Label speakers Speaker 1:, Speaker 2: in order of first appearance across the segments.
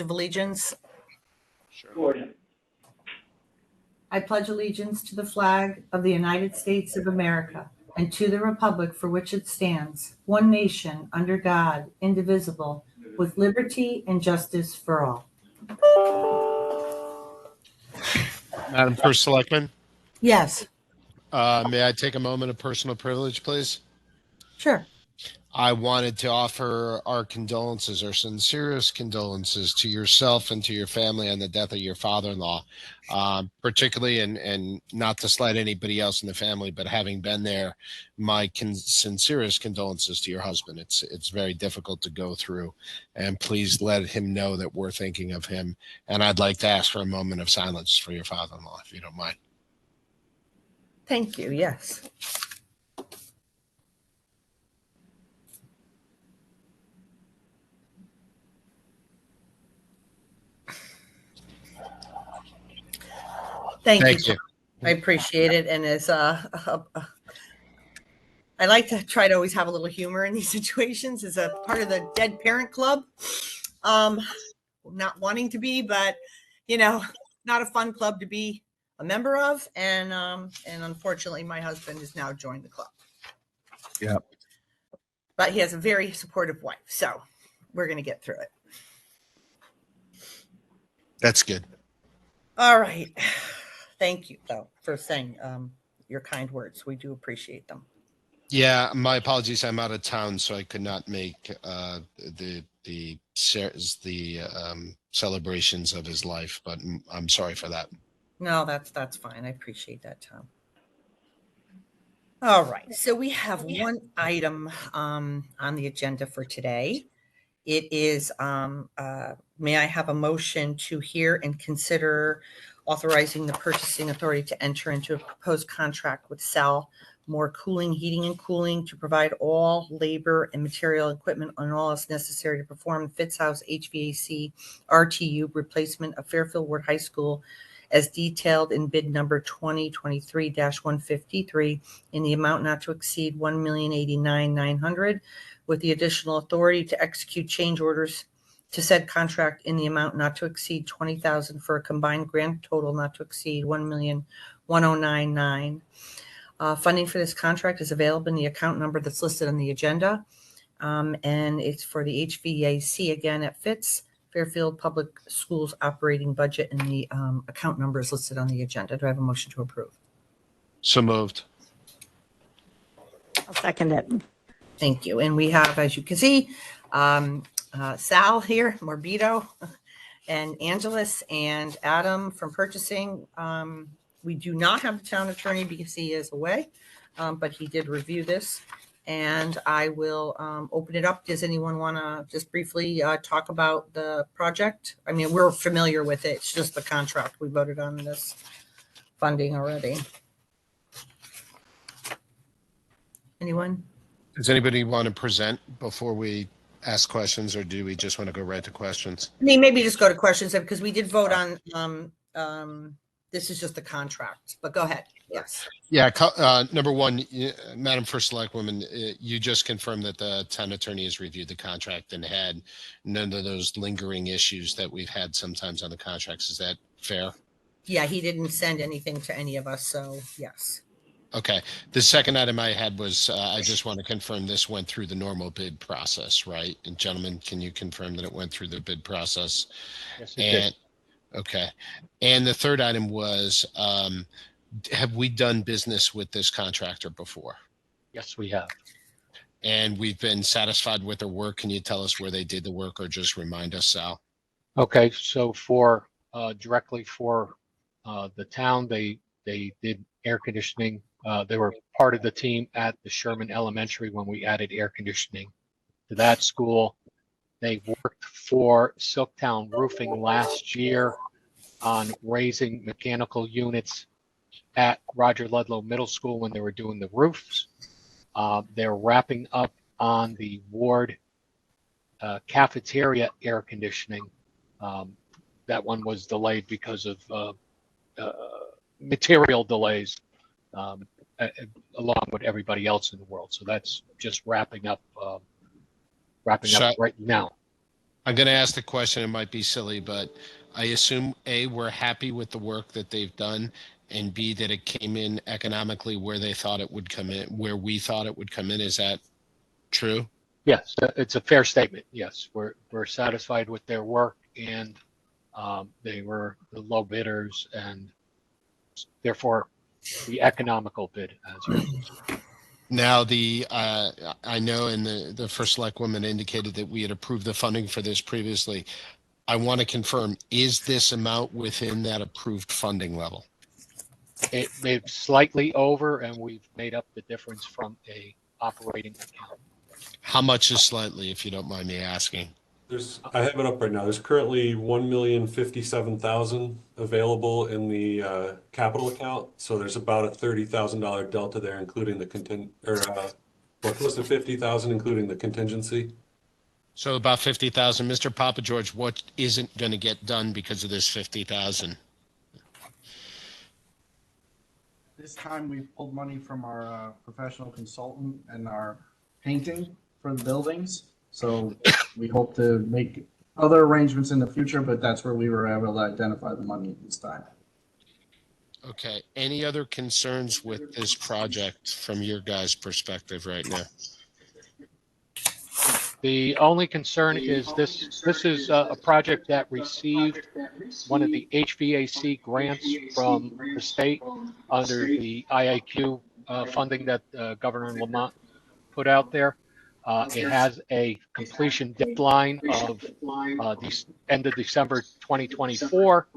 Speaker 1: of allegiance.
Speaker 2: Sure.
Speaker 1: I pledge allegiance to the flag of the United States of America and to the republic for which it stands, one nation, under God, indivisible, with liberty and justice for all.
Speaker 3: Madam First Selectman,
Speaker 1: Yes,
Speaker 3: may I take a moment of personal privilege, please?
Speaker 1: sure.
Speaker 3: I wanted to offer our condolences, our sincerest condolences to yourself and to your family on the death of your father-in-law, particularly, and not to slight anybody else in the family, but having been there, my sincerest condolences to your husband. It's very difficult to go through, and please let him know that we're thinking of him. And I'd like to ask for a moment of silence for your father-in-law, if you don't mind.
Speaker 1: Thank you. Yes. Thank you. I appreciate it. And as I like to try to always have a little humor in these situations as a part of the Dead Parent Club. Not wanting to be, but not a fun club to be a member of. And unfortunately, my husband has now joined the club.
Speaker 3: Yeah.
Speaker 1: But he has a very supportive wife, so we're going to get through it.
Speaker 3: That's good.
Speaker 1: All right. Thank you, though, for saying your kind words. We do appreciate them.
Speaker 3: Yeah, my apologies. I'm out of town, so I could not make the celebrations of his life, but I'm sorry for that.
Speaker 1: No, that's fine. I appreciate that, Tom. All right. So we have one item on the agenda for today. It is, may I have a motion to hear and consider authorizing the purchasing authority to enter into a proposed contract with Sal More Cooling, Heating and Cooling to provide all labor and material equipment on all as necessary to perform Fitz House HVAC RTU replacement of Fairfield Ward High School as detailed in bid number 2023-153 in the amount not to exceed $1,089,900, with the additional authority to execute change orders to said contract in the amount not to exceed $20,000 for a combined grand total not to exceed $1,109,900. Funding for this contract is available in the account number that's listed on the agenda, and it's for the HVAC again at Fitz Fairfield Public Schools operating budget, and the account number is listed on the agenda. Do I have a motion to approve?
Speaker 3: So moved.
Speaker 4: I'll second it.
Speaker 1: Thank you. And we have, as you can see, Sal here, Morbito, and Angeles and Adam from purchasing. We do not have the town attorney because he is away, but he did review this. And I will open it up. Does anyone want to just briefly talk about the project? I mean, we're familiar with it. It's just the contract. We voted on this funding already. Anyone?
Speaker 3: Does anybody want to present before we ask questions, or do we just want to go right to questions?
Speaker 1: I mean, maybe just go to questions because we did vote on this is just the contract, but go ahead. Yes.
Speaker 3: Yeah. Number one, Madam First Selectwoman, you just confirmed that the town attorney has reviewed the contract and had none of those lingering issues that we've had sometimes on the contracts. Is that fair?
Speaker 1: Yeah, he didn't send anything to any of us, so yes.
Speaker 3: Okay. The second item I had was I just want to confirm this went through the normal bid process, right? And gentlemen, can you confirm that it went through the bid process?
Speaker 2: Yes, it did.
Speaker 3: Okay. And the third item was, have we done business with this contractor before?
Speaker 2: Yes, we have.
Speaker 3: And we've been satisfied with their work. Can you tell us where they did the work, or just remind us, Sal?
Speaker 2: Okay, so for directly for the town, they did air conditioning. They were part of the team at the Sherman Elementary when we added air conditioning to that school. They worked for Silktown Roofing last year on raising mechanical units at Roger Ludlow Middle School when they were doing the roofs. They're wrapping up on the ward cafeteria air conditioning. That one was delayed because of material delays, along with everybody else in the world. So that's just wrapping up right now.
Speaker 3: I'm going to ask the question. It might be silly, but I assume A, we're happy with the work that they've done, and B, that it came in economically where they thought it would come in, where we thought it would come in. Is that true?
Speaker 2: Yes, it's a fair statement. Yes, we're satisfied with their work, and they were the low bidders, and therefore the economical bid, as you mentioned.
Speaker 3: Now, I know, and the first select woman indicated that we had approved the funding for this previously. I want to confirm, is this amount within that approved funding level?
Speaker 2: It may be slightly over, and we've made up the difference from a operating account.
Speaker 3: How much is slightly, if you don't mind me asking?
Speaker 4: I have it up right now. There's currently 1,057,000 available in the capital account. So there's about a $30,000 delta there, including the close to 50,000, including the contingency.
Speaker 3: So about 50,000. Mr. Papa George, what isn't going to get done because of this 50,000?
Speaker 5: This time we pulled money from our professional consultant and our painting for the buildings. So we hope to make other arrangements in the future, but that's where we were able to identify the money at this time.
Speaker 3: Okay. Any other concerns with this project from your guys' perspective right now?
Speaker 2: The only concern is this is a project that received one of the HVAC grants from the state under the IAQ funding that Governor Lamont put out there. It has a completion deadline of the end of December 2024.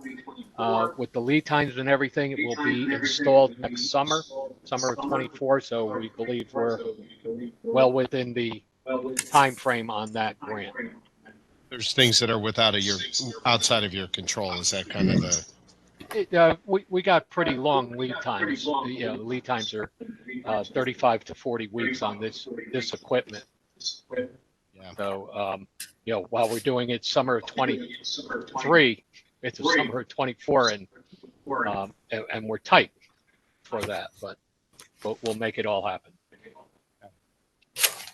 Speaker 2: With the lead times and everything, it will be installed next summer of 24. So we believe we're well within the time frame on that grant.
Speaker 3: There's things that are outside of your control. Is that kind of the?
Speaker 2: We got pretty long lead times. The lead times are 35 to 40 weeks on this equipment.
Speaker 3: Yeah.
Speaker 2: So while we're doing it summer of 23, it's a summer of 24, and we're tight for that, but we'll make it all happen.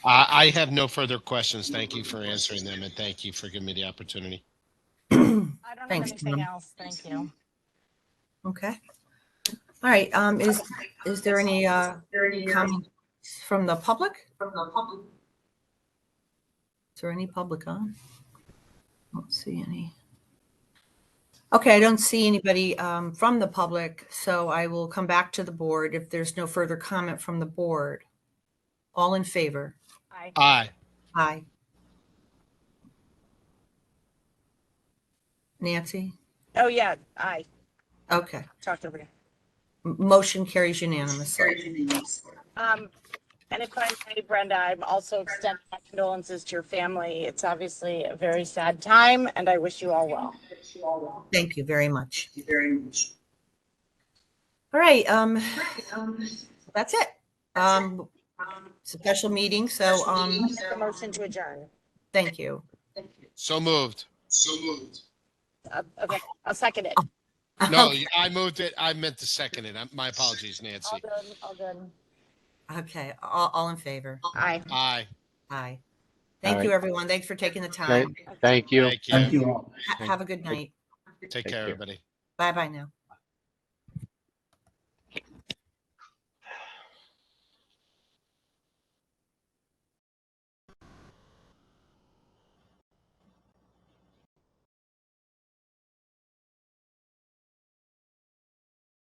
Speaker 3: I have no further questions. Thank you for answering them, and thank you for giving me the opportunity.
Speaker 6: I don't have
Speaker 1: Thanks,
Speaker 6: anything
Speaker 1: Tom.
Speaker 6: else. Thank you.
Speaker 1: Okay. All right. Is there any comments from the public? Is there any public on? I don't see any. Okay, I don't see anybody from the public, so I will come back to the board if there's no further comment from the board. All in favor?
Speaker 6: Aye.
Speaker 3: Aye.
Speaker 1: Aye. Nancy?
Speaker 6: Oh, yeah. Aye.
Speaker 1: Okay.
Speaker 6: Talked over you.
Speaker 1: Motion carries unanimously.
Speaker 6: And if I may, Brenda, I'm also extending my condolences to your family. It's obviously a very sad time, and I wish you all well.
Speaker 1: Thank you very much. All right. That's it. It's a special meeting, so
Speaker 6: A motion to adjourn.
Speaker 1: thank you.
Speaker 3: So moved.
Speaker 6: Okay, I'll second it.
Speaker 3: No, I moved it. I meant to second it. My apologies, Nancy.
Speaker 6: All good. All good.
Speaker 1: Okay, all in favor?
Speaker 6: Aye.
Speaker 3: Aye.
Speaker 1: Aye. Thank
Speaker 2: All
Speaker 1: you,
Speaker 2: right.
Speaker 1: everyone. Thanks for taking the time.
Speaker 2: Thank you.
Speaker 3: Thank you.
Speaker 5: Thank you all.
Speaker 1: Have a good night.
Speaker 3: Take care,
Speaker 2: care.
Speaker 3: everybody.
Speaker 1: Bye-bye now.